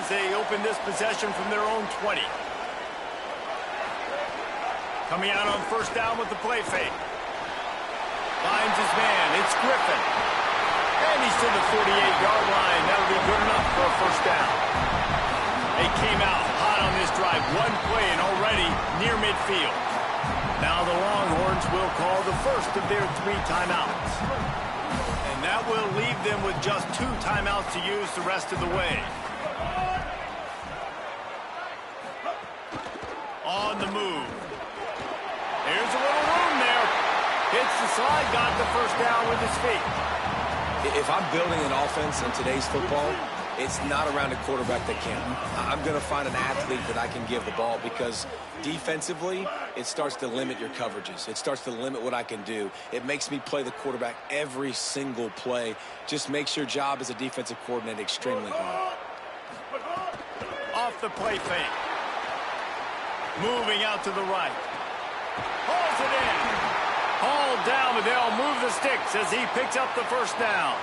as they open this possession from their own 20. Coming out on first down with the play fake. Finds his man. It's Griffin. And he's to the 48-yard line. That'll be good enough for a first down. They came out hot on this drive. One play and already near midfield. Now the Longhorns will call the first of their 3 timeouts. And that will leave them with just 2 timeouts to use the rest of the way. On the move. There's a little room there. Hits the slide, got the first down with his feet. If I'm building an offense in today's football, it's not around a quarterback that can. I'm going to find an athlete that I can give the ball because defensively, it starts to limit your coverages. It starts to limit what I can do. It makes me play the quarterback every single play. Just makes your job as a defensive coordinator extremely hard. Off the play fake. Moving out to the right. Hauls it in. Hauled down, but they'll move the sticks as he picks up the first down.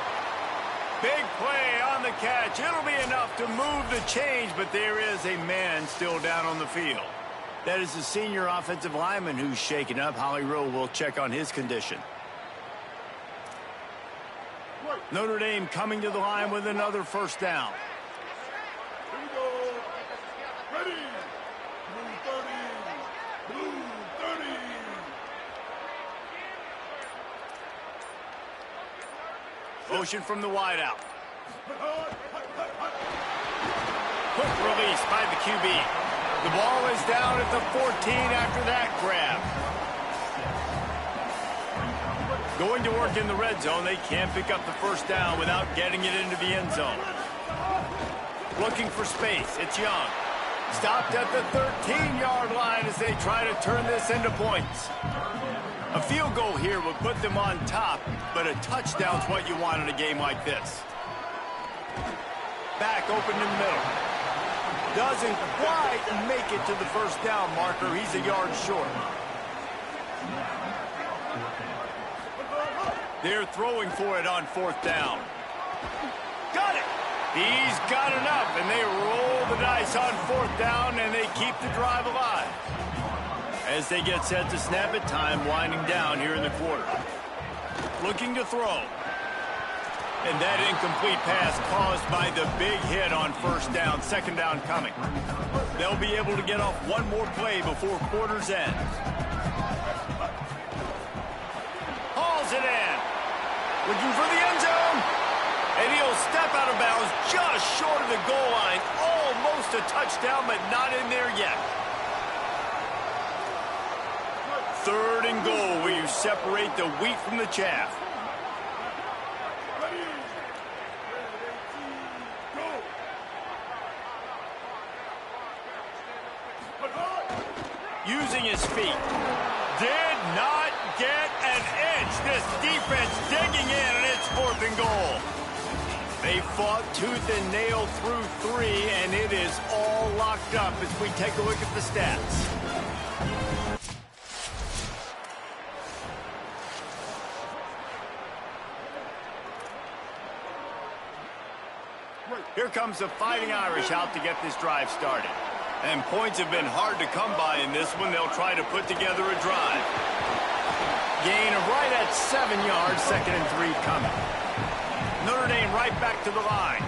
Big play on the catch. It'll be enough to move the change, but there is a man still down on the field. That is the senior offensive lineman who's shaken up. Holly Rowe will check on his condition. Notre Dame coming to the line with another first down. Here we go. Ready. Blue 30. Blue 30. Motion from the wideout. Quick release by the QB. The ball is down at the 14 after that grab. Going to work in the red zone. They can't pick up the first down without getting it into the end zone. Looking for space. It's Young. Stopped at the 13-yard line as they try to turn this into points. A field goal here would put them on top, but a touchdown's what you want in a game like this. Back open in the middle. Doesn't quite make it to the first down marker. He's a yard short. They're throwing for it on fourth down. Got it. He's got enough, and they roll the dice on fourth down, and they keep the drive alive. As they get set to snap it, time winding down here in the quarter. Looking to throw. And that incomplete pass caused by the big hit on first down. Second down coming. They'll be able to get off one more play before quarter's end. Hauls it in. Looking for the end zone. And he'll step out of bounds just short of the goal line. Almost a touchdown, but not in there yet. Third and goal, where you separate the wheat from the chaff. Using his feet. Did not get an inch. This defense digging in, and it's fourth and goal. They fought tooth and nail through 3, and it is all locked up as we take a look at the stats. Here comes the Fighting Irish out to get this drive started. And points have been hard to come by in this one. They'll try to put together a drive. Gain of right at 7 yards, 2nd and 3 coming. Notre Dame right back to the line.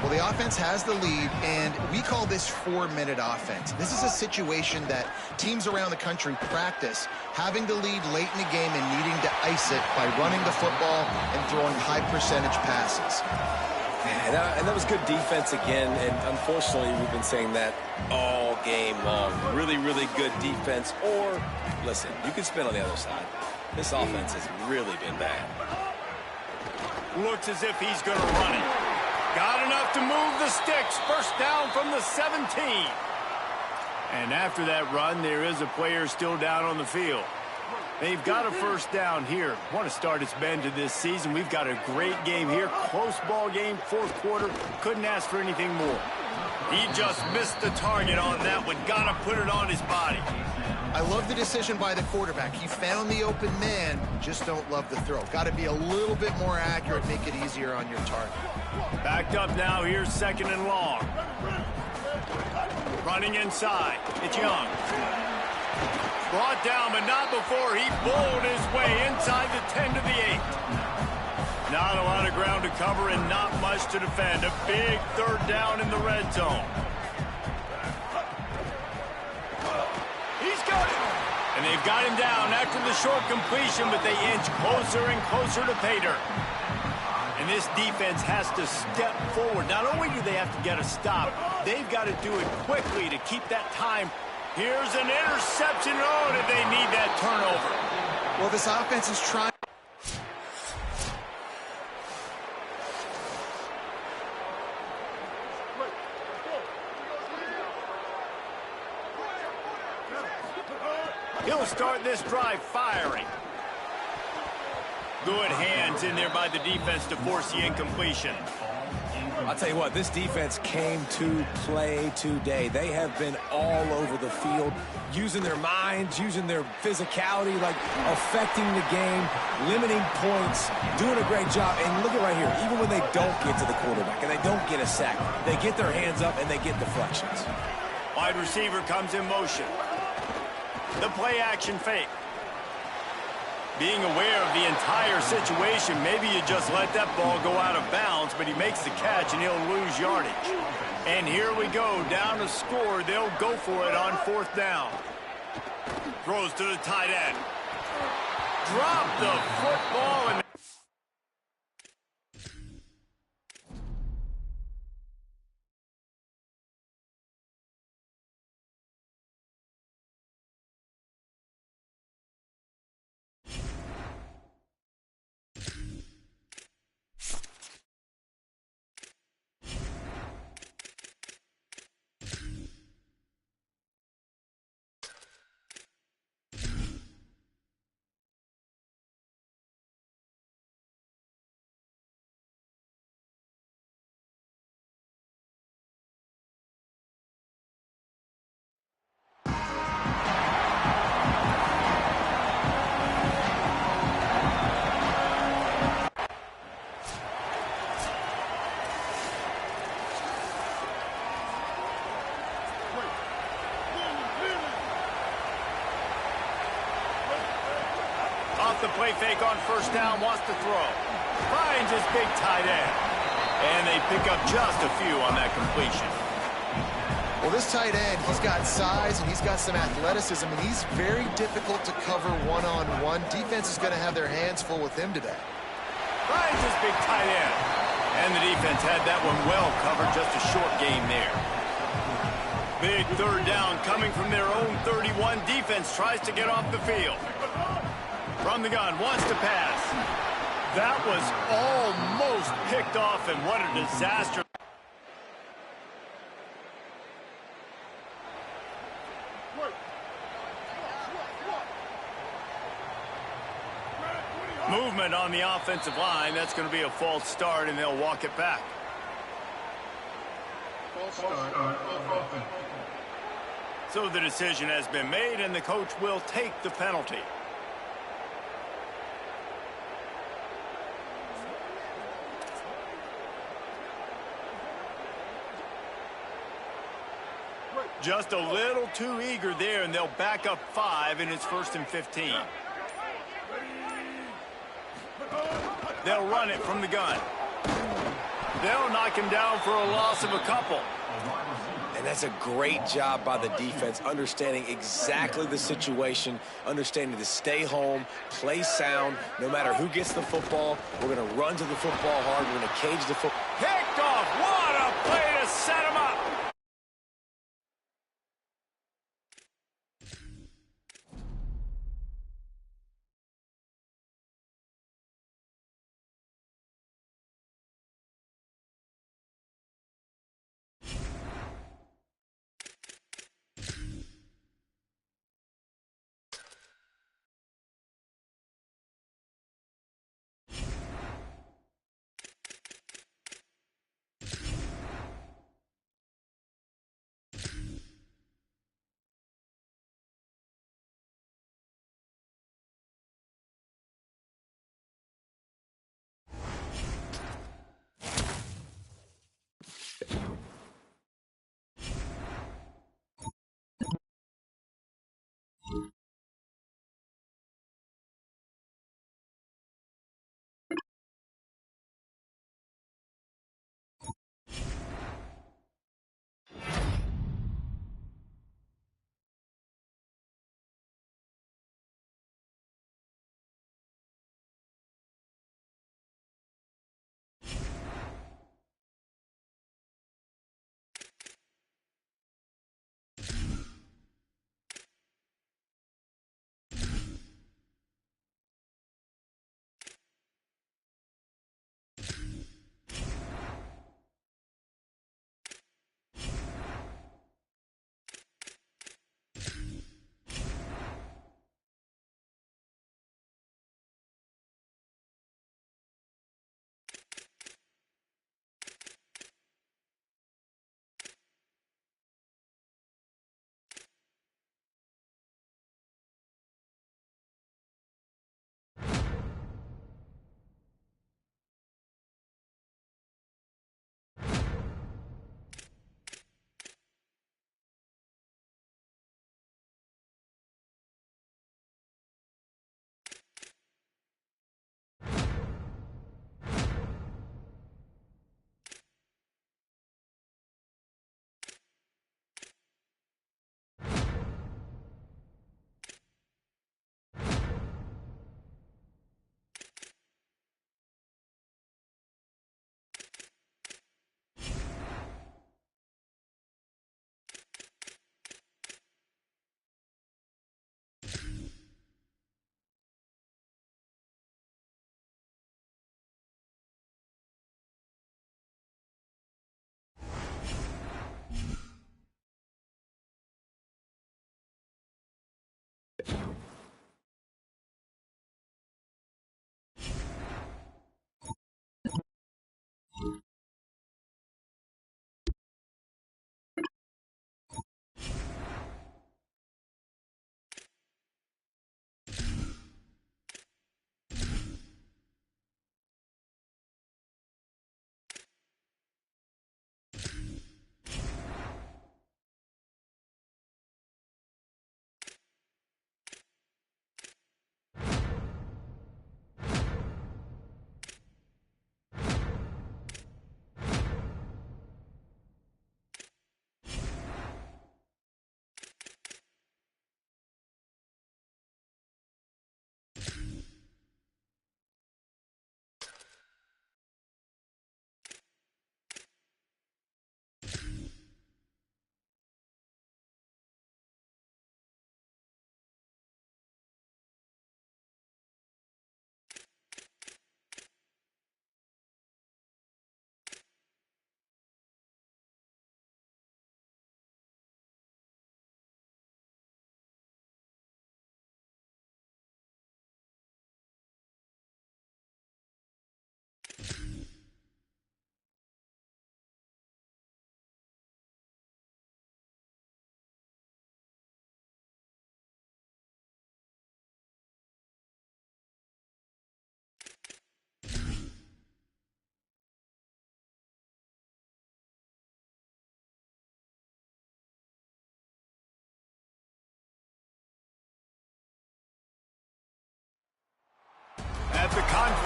Well, the offense has the lead, and we call this 4-minute offense. This is a situation that teams around the country practice, having the lead late in the game and needing to ice it by running the football and throwing high-percentage passes. And that was good defense again, and unfortunately, we've been saying that all game long. Really, really good defense, or, listen, you can spin on the other side. This offense has really been bad. Looks as if he's going to run it. Got enough to move the sticks. First down from the 17. And after that run, there is a player still down on the field. They've got a first down here. Want to start its bend to this season. We've got a great game here. Close ball game, fourth quarter. Couldn't ask for anything more. He just missed the target on that one. Got to put it on his body. I love the decision by the quarterback. He found the open man, just don't love the throw. Got to be a little bit more accurate, make it easier on your target. Backed up now, here's 2nd and long. running inside. It's Young. Brought down, but not before he bowled his way inside the 10 to the 8. Not a lot of ground to cover and not much to defend. A big third down in the red zone. He's got it. And they've got him down after the short completion, but they inch closer and closer to pay dirt. And this defense has to step forward. Not only do they have to get a stop, they've got to do it quickly to keep that time. Here's an interception. Oh, did they need that turnover? Well, this offense is trying. He'll start this drive firing. Good hands in there by the defense to force the incompletion. I'll tell you what, this defense came to play today. They have been all over the field, using their minds, using their physicality, like affecting the game, limiting points, doing a great job. And look at right here, even when they don't get to the quarterback and they don't get a sack, they get their hands up and they get deflections. Wide receiver comes in motion. The play action fake. Being aware of the entire situation, maybe you just let that ball go out of bounds, but he makes the catch and he'll lose yardage. And here we go, down to score. They'll go for it on fourth down. Throws to the tight end. Drop the football and the play fake on first down, wants to throw. Finds his big tight end. And they pick up just a few on that completion. Well, this tight end, he's got size and he's got some athleticism, and he's very difficult to cover one-on-one. Defense is going to have their hands full with him today. Finds his big tight end. And the defense had that one well covered, just a short game there. Big third down coming from their own 31. Defense tries to get off the field. From the gun, wants to pass. That was almost picked off, and what a disaster. Movement on the offensive line. That's going to be a false start, and they'll walk it back. So the decision has been made, and the coach will take the penalty. Just a little too eager there, and they'll back up 5, and it's 1st and 15. They'll run it from the gun. They'll knock him down for a loss of a couple. And that's a great job by the defense, understanding exactly the situation, understanding to stay home, play sound, no matter who gets the football. We're going to run to the football hard. We're going to cage the football. Picked off. What a play to set him up.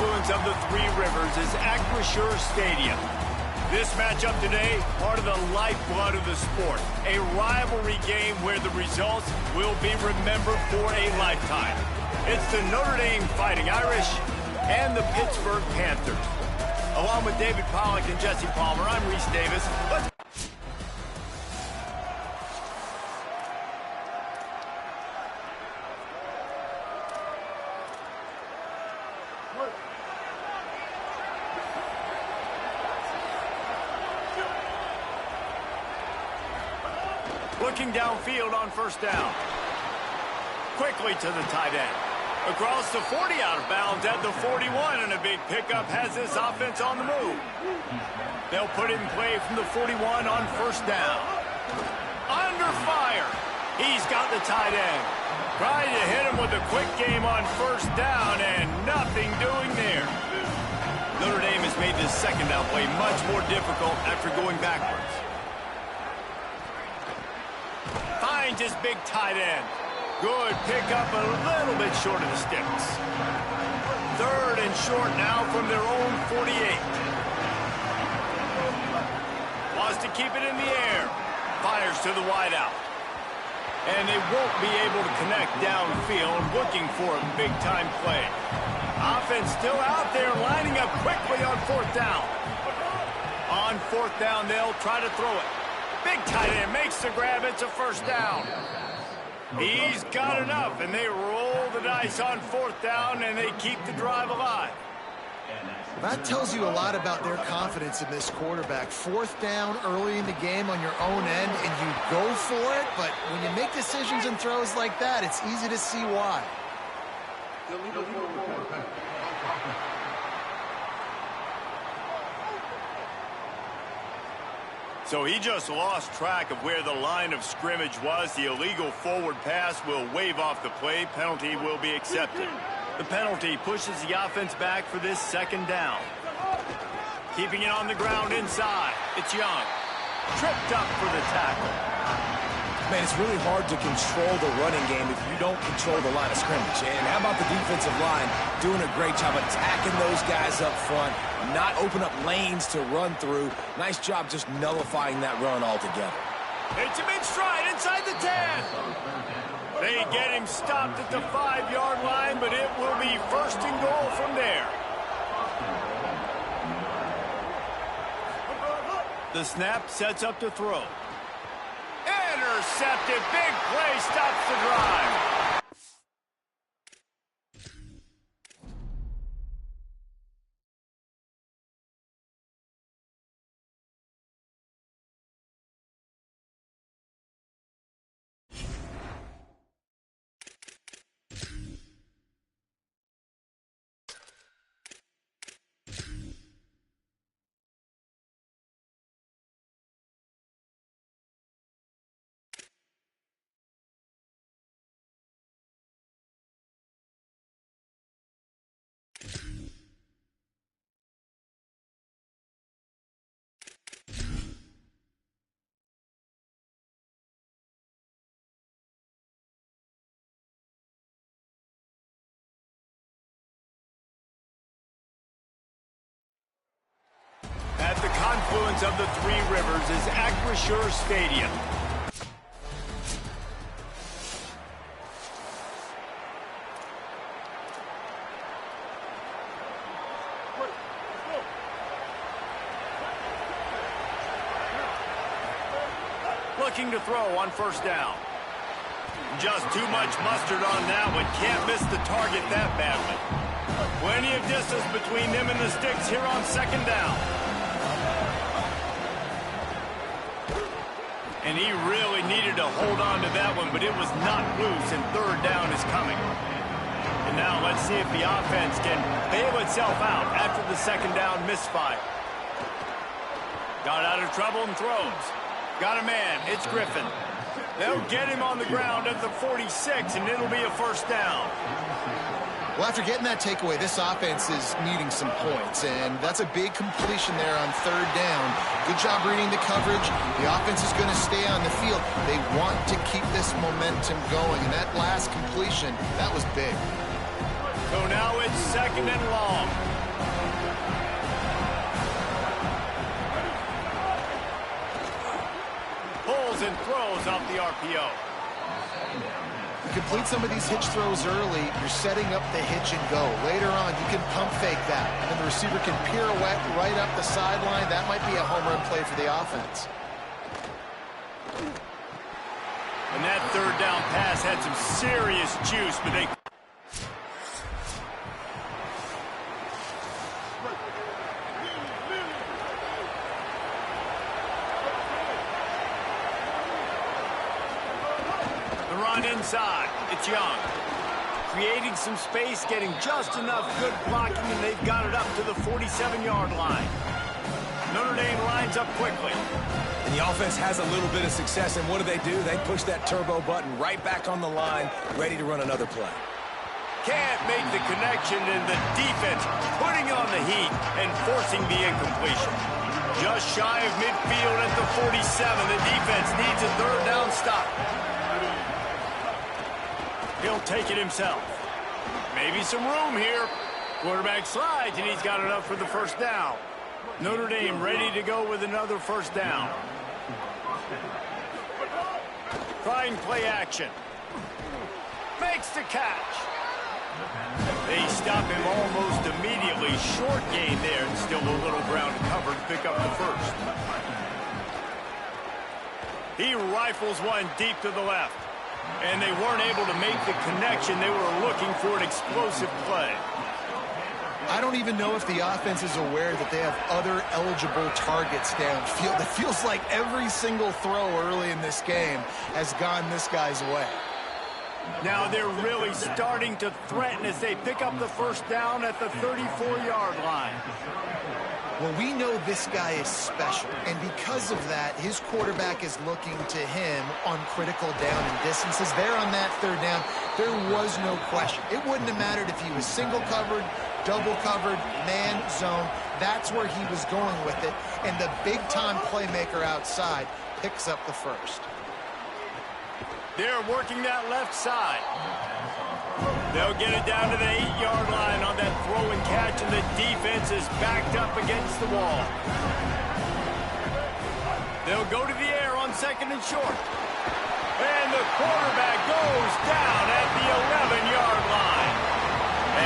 confluence of the Three Rivers is Acrisure Stadium. This matchup today, part of the lifeblood of the sport. A rivalry game where the results will be remembered for a lifetime. It's the Notre Dame Fighting Irish and the Pittsburgh Panthers. Along with David Pollack and Jesse Palmer, I'm Reese Davis. Let's looking downfield on first down. Quickly to the tight end. Across the 40, out of bounds at the 41, and a big pickup has this offense on the move. They'll put it in play from the 41 on first down. Under fire. He's got the tight end. Trying to hit him with a quick game on first down, and nothing doing there. Notre Dame has made this second down play much more difficult after going backwards. Finds his big tight end. Good pickup, a little bit short of the sticks. Third and short now from their own 48. Wants to keep it in the air. Fires to the wideout. And they won't be able to connect downfield, looking for a big-time play. Offense still out there, lining up quickly on fourth down. On fourth down, they'll try to throw it. Big tight end makes the grab. It's a first down. He's got enough, and they roll the dice on fourth down, and they keep the drive alive. That tells you a lot about their confidence in this quarterback. Fourth down early in the game on your own end, and you go for it, but when you make decisions and throws like that, it's easy to see why. So he just lost track of where the line of scrimmage was. The illegal forward pass will wave off the play. Penalty will be accepted. The penalty pushes the offense back for this second down. Keeping it on the ground inside. It's Young. Tripped up for the tackle. Man, it's really hard to control the running game if you don't control the line of scrimmage. And how about the defensive line doing a great job attacking those guys up front, not open up lanes to run through. Nice job just nullifying that run altogether. It's him in stride inside the 10. They get him stopped at the 5-yard line, but it will be first and goal from there. The snap sets up to throw. Intercepted. Big play stops the drive. At the confluence of the Three Rivers is Acrisure Stadium. Looking to throw on first down. Just too much mustard on that one. Can't miss the target that badly. Plenty of distance between them and the sticks here on second down. And he really needed to hold on to that one, but it was not loose, and third down is coming. And now let's see if the offense can bail itself out after the second down misfire. Got out of trouble and throws. Got a man. It's Griffin. They'll get him on the ground at the 46, and it'll be a first down. Well, after getting that takeaway, this offense is needing some points, and that's a big completion there on third down. Good job reading the coverage. The offense is going to stay on the field. They want to keep this momentum going, and that last completion, that was big. So now it's second and long. rolls and throws off the RPO. You complete some of these hitch throws early, you're setting up the hitch and go. Later on, you can pump fake that, and then the receiver can pirouette right up the sideline. That might be a home run play for the offense. And that third down pass had some serious juice, but they... The run inside. It's Young. Creating some space, getting just enough good blocking, and they've got it up to the 47-yard line. Notre Dame lines up quickly. And the offense has a little bit of success, and what do? They push that turbo button right back on the line, ready to run another play. Can't make the connection, and the defense putting on the heat and forcing the incompletion. Just shy of midfield at the 47. The defense needs a third down stop. He'll take it himself. Maybe some room here. Quarterback slides, and he's got enough for the first down. Notre Dame ready to go with another first down. Trying play action. Makes the catch. They stop him almost immediately. Short gain there, and still a little ground covered to pick up the first. He rifles one deep to the left. And they weren't able to make the connection. They were looking for an explosive play. I don't even know if the offense is aware that they have other eligible targets downfield. It feels like every single throw early in this game has gone this guy's way. Now they're really starting to threaten as they pick up the first down at the 34-yard line. Well, we know this guy is special, and because of that, his quarterback is looking to him on critical down and distances. There on that third down, there was no question. It wouldn't have mattered if he was single covered, double covered, man, zone. That's where he was going with it, and the big-time playmaker outside picks up the first. They're working that left side. They'll get it down to the 8-yard line on that throw and catch, and the defense is backed up against the wall. They'll go to the air on second and short. And the quarterback goes down at the 11-yard line.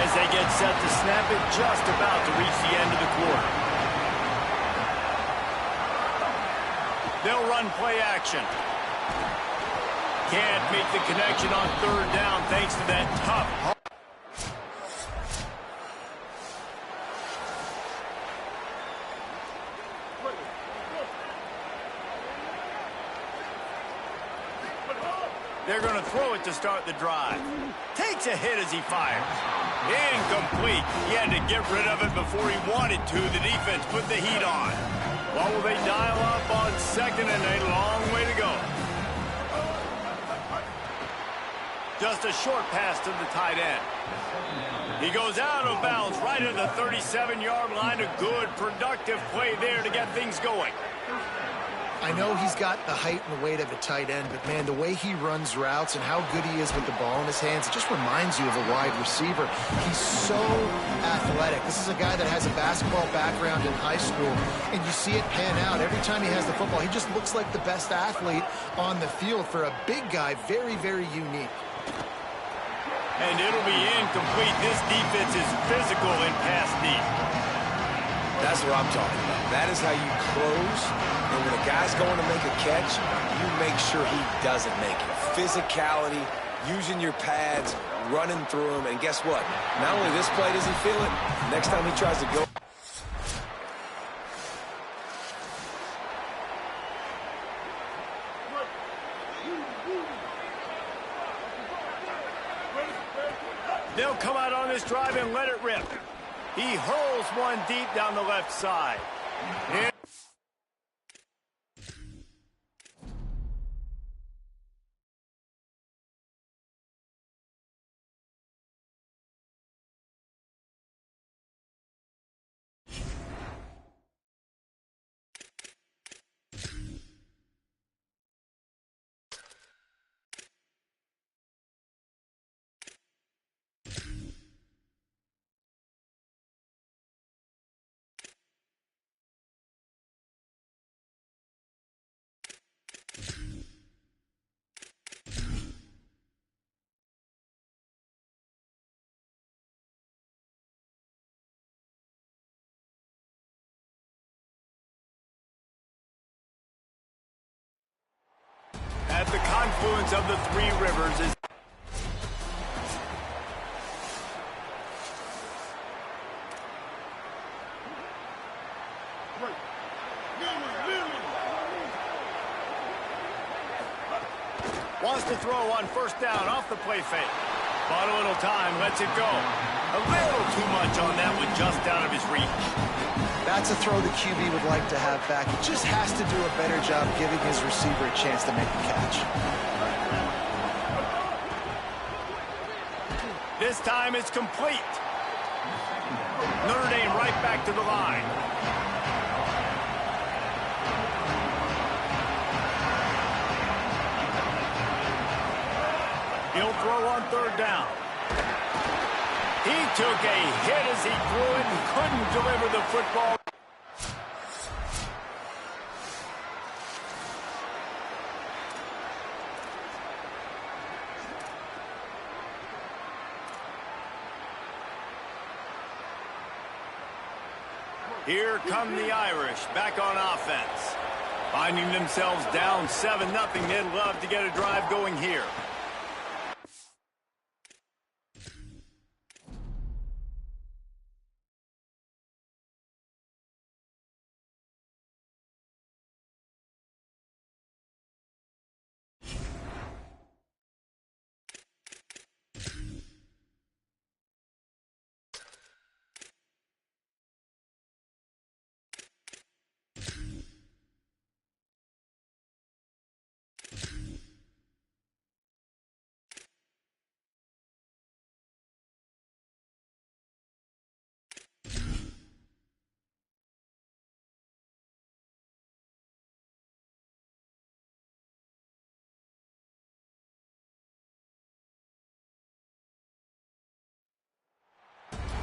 As they get set to snap it, just about to reach the end of the quarter. They'll run play action. Can't make the connection on third down thanks to that tough. They're going to throw it to start the drive. Takes a hit as he fires. Incomplete. He had to get rid of it before he wanted to. The defense put the heat on. What will they dial up on second, and a long way to go. Just a short pass to the tight end. He goes out of bounds right at the 37-yard line. A good, productive play there to get things going. I know he's got the height and the weight of a tight end, but, man, the way he runs routes and how good he is with the ball in his hands, it just reminds you of a wide receiver. He's so athletic. This is a guy that has a basketball background in high school, and you see it pan out. Every time he has the football, he just looks like the best athlete on the field. For a big guy, very, very unique. And it'll be incomplete. This defense is physical and pass deep. That's what I'm talking about. That is how you close. And when a guy's going to make a catch, you make sure he doesn't make it. Physicality, using your pads, running through him. And guess what? Not only this play does he feel it, next time he tries to go. They'll come out on this drive and let it rip. He hurls one deep down the left side. At the confluence of the three rivers is... Wants to throw on first down off the play fake. Bought a little time, lets it go. A little too much on that one, just out of his reach. That's a throw the QB would like to have back. He just has to do a better job giving his receiver a chance to make the catch. This time it's complete. Notre Dame right back to the line. He'll throw on third down. He took a hit as he threw it and couldn't deliver the football. Here come the Irish back on offense. Finding themselves down 7-0, they'd love to get a drive going here.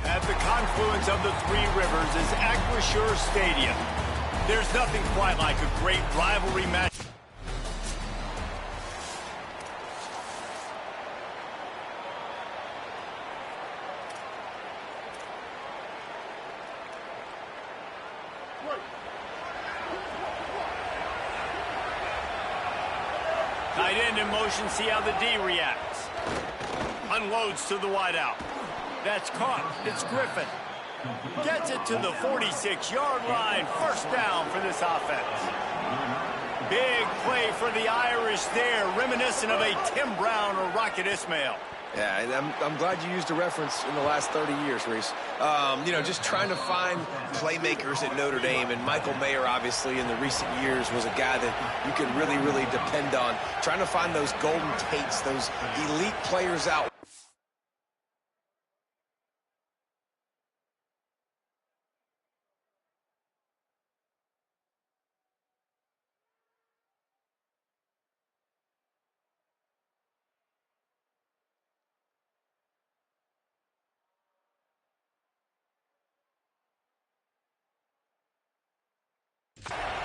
At the confluence of the three rivers is Acrisure Stadium. There's nothing quite like a great rivalry match. Tight end in motion, see how the D reacts. Unloads to the wideout. That's caught. It's Griffin. Gets it to the 46-yard line. First down for this offense. Big play for the Irish there, reminiscent of a Tim Brown or Rocket Ismail. Yeah, and I'm glad you used a reference in the last 30 years, Reese. You know, just trying to find playmakers at Notre Dame, and Michael Mayer, obviously, in the recent years, was a guy that you could really, really depend on. Trying to find those Golden Tates, those elite players out.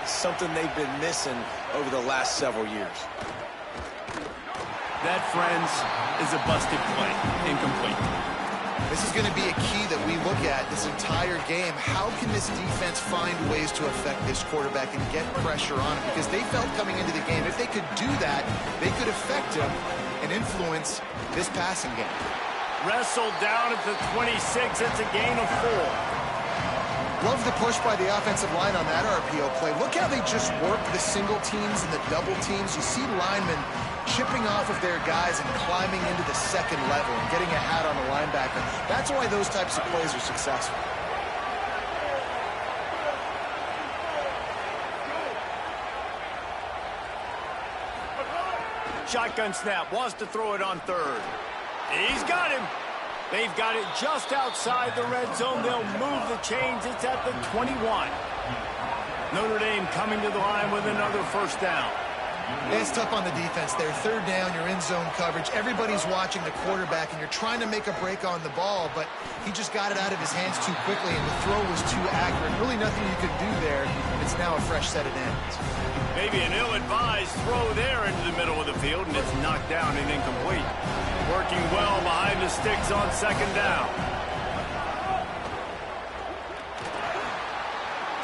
Something they've been missing over the last several years. That, friends, is a busted play. Incomplete. This is going to be a key that we look at this entire game. How can this defense find ways to affect this quarterback and get pressure on him? Because they felt coming into the game, if they could do that, they could affect him and influence this passing game. Wrestled down at the 26. It's a gain of 4. Love the push by the offensive line on that RPO play. Look how they just work the single teams and the double teams. You see linemen chipping off of their guys and climbing into the second level and getting a hat on the linebacker. That's why those types of plays are successful. Shotgun snap, wants to throw it on third. He's got him. They've got it just outside the red zone. They'll move the chains. It's at the 21. Notre Dame coming to the line with another first down. It's tough on the defense there. Third down, you're in zone coverage. Everybody's watching the quarterback, and you're trying to make a break on the ball, but he just got it out of his hands too quickly, and the throw was too accurate. Really nothing you could do there. It's now a fresh set of ends. Maybe an ill-advised throw there into the middle of the field, and it's knocked down and incomplete. Working well behind the sticks on second down.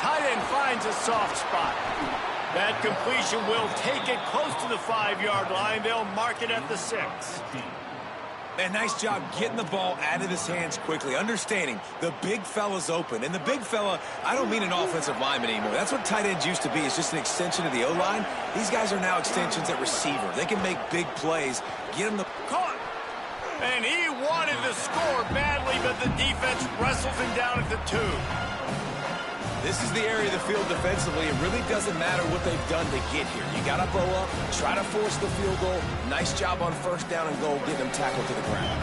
Tight end finds a soft spot. That completion will take it close to the 5-yard line. They'll mark it at the 6. Man, nice job getting the ball out of his hands quickly, understanding the big fella's open. And the big fella, I don't mean an offensive lineman anymore. That's what tight ends used to be. It's just an extension of the O-line. These guys are now extensions at receiver. They can make big plays. Get him the... Caught! And he wanted to score badly, but the defense wrestles him down at the 2. This is the area of the field defensively. It really doesn't matter what they've done to get here. You got to bow up, try to force the field goal. Nice job on first down and goal, getting them tackled to the ground.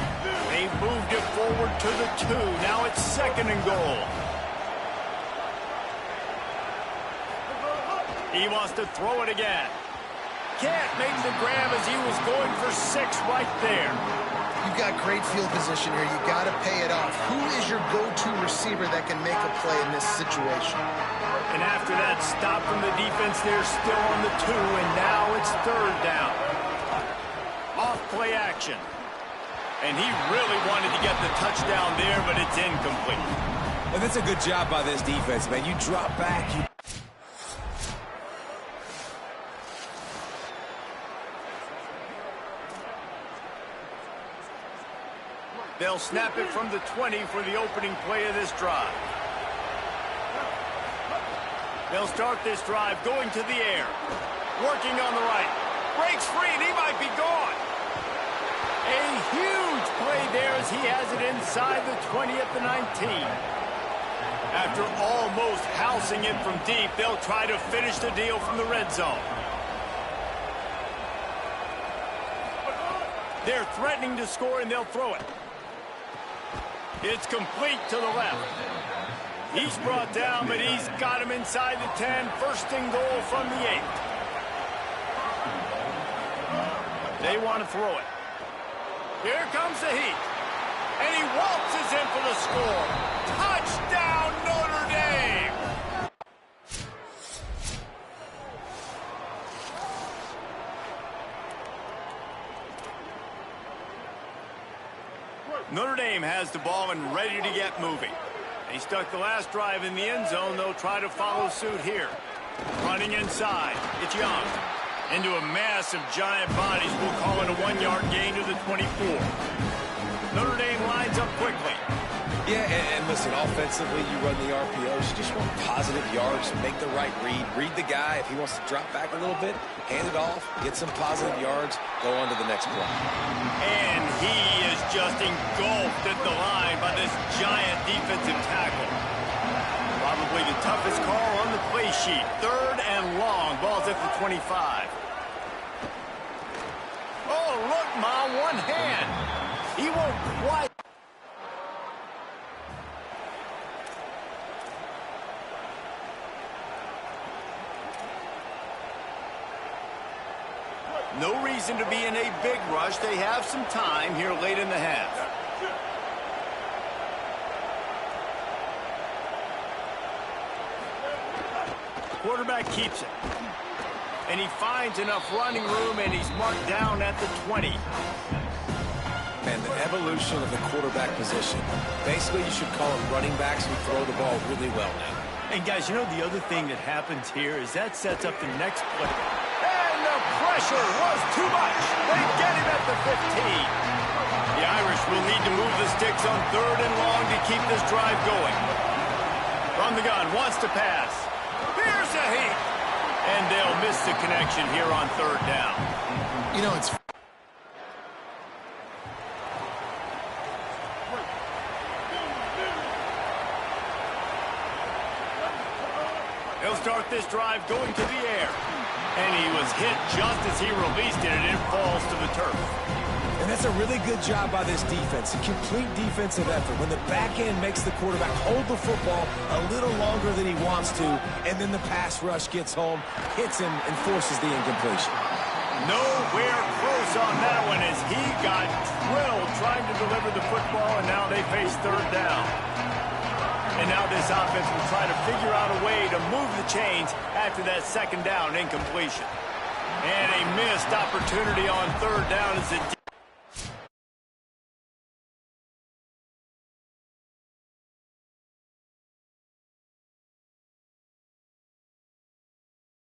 They moved it forward to the 2. Now it's 2nd and goal. He wants to throw it again. Can't make the grab as he was going for 6 right there. You've got great field position here. You got to pay it off. Who is your go-to receiver that can make a play in this situation? And after that stop from the defense, they're still on the 2, and now it's 3rd down. Off play action. And he really wanted to get the touchdown there, but it's incomplete. And that's a good job by this defense, man. You drop back, you... They'll snap it from the 20 for the opening play of this drive. They'll start this drive going to the air. Working on the right. Breaks free and he might be gone. A huge play there as he has it inside the 20 at the 19. After almost housing it from deep, they'll try to finish the deal from the red zone. They're threatening to score and they'll throw it. It's complete to the left. He's brought down, but he's got him inside the 10. 1st and goal from the 8. They want to throw it. Here comes the heat. And he waltzes in for the score. Touchdown, Notre Dame! Notre Dame has the ball and ready to get moving. They stuck the last drive in the end zone. They'll try to follow suit here. Running inside. It's Young. Into a mass of giant bodies. We'll call it a 1-yard gain to the 24. Notre Dame lines up quickly. Yeah, and listen, offensively, you run the RPOs. You just want positive yards, make the right read. Read the guy. If he wants to drop back a little bit, hand it off, get some positive yards, go on to the next play. And he is just engulfed at the line by this giant defensive tackle. Probably the toughest call on the play sheet. 3rd and long. Ball's at the 25. Oh, look, Ma, one hand. He won't quite. No reason to be in a big rush. They have some time here late in the half. Quarterback keeps it. And he finds enough running room, and he's marked down at the 20. Man, the evolution of the quarterback position. Basically, you should call them running backs who throw the ball really well now. And, guys, you know the other thing that happens here is that sets up the next play. And the pressure was too much. They get him at the 15. The Irish will need to move the sticks on 3rd and long to keep this drive going. From the gun, wants to pass. Here's a heat. And they'll miss the connection here on 3rd down. You know, it's... They'll start this drive going to the air. And he was hit just as he released it, and it falls to the turf. And that's a really good job by this defense. A complete defensive effort. When the back end makes the quarterback hold the football a little longer than he wants to, and then the pass rush gets home, hits him, and forces the incompletion. Nowhere close on that one as he got drilled trying to deliver the football, and now they face 3rd down. And now this offense will try to figure out a way to move the chains after that 2nd down incompletion. And a missed opportunity on 3rd down as the